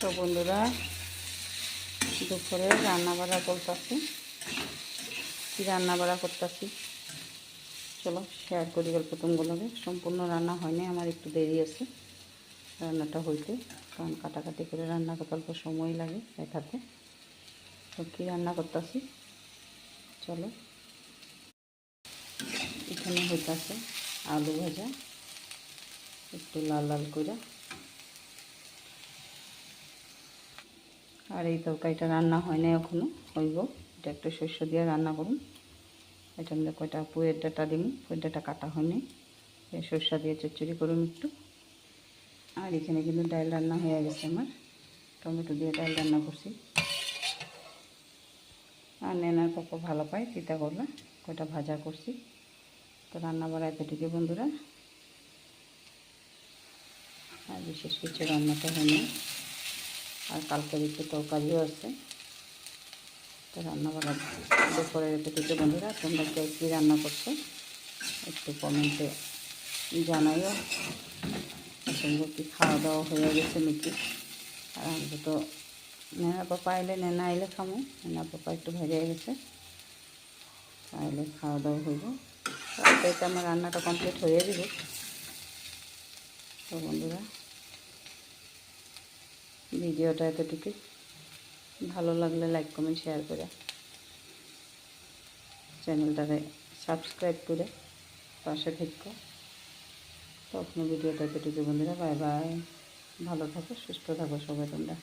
তো বন্ধুরা, দুপুরে রান্না বাড়া করতেছি। কী রান্না বাড়া করতেছি চলো শেয়ার করি গল্প তুমগুলোকে। সম্পূর্ণ রান্না হয়নি, আমার একটু দেরি আছে রান্নাটা হইতে, কারণ কাটাকাটি করে রান্না করতে অল্প সময় লাগে এটাতে। তো কী রান্না করতেছি চলো। এখানে হইতেছে আলু ভাজা, একটু লাল লাল করে। আর এই তরকারিটা রান্না হয় না এখনও, হইব। এটা একটু শস্য দিয়ে রান্না করুন। এটা আমরা কয়টা পুয়ের ডাটা দিন, পুয়ের ডাটা কাটা হয়নি, সরষা দিয়ে চচ্চড়ি করুন একটু। আর এখানে কিন্তু ডাল রান্না হয়ে গেছে আমার, টমেটো দিয়ে ডাল রান্না করছি। আর নেনার পক্ষ ভালো পায় তিতা করলা, কয়টা ভাজা করছি। তো রান্না বাড়া এতটুকু বন্ধুরা, আর বিশেষ কিছু রান্নাটা হয়নি। আর কালকের একটু তরকারিও আছে। তো রান্না বাড়া দুপুরের এতটুকু বন্ধুরা। তোমরা কে কী রান্না করছো একটু কমেন্টে জানাইও। তোমরা কি খাওয়া দাওয়া হয়ে গেছে নাকি? আর আমরা তো নেনা পাপা আইলে, নেনা আইলে খামো। নেনা পাপা একটু ভেজে গেছে, আইলে খাওয়া দাওয়া হইব। তাইতে আমার রান্নাটা কমপ্লিট হয়ে যাবে। তো বন্ধুরা, ভিডিওটা এতটুকু, ভালো লাগলে লাইক কমেন্ট শেয়ার করে চ্যানেলটাকে সাবস্ক্রাইব করে পাশে থেকো। তখন ভিডিওটা এতটুকু বন্ধুরা। বাই বাই, ভালো থাকো, সুস্থ থাকো সবাই তোমরা।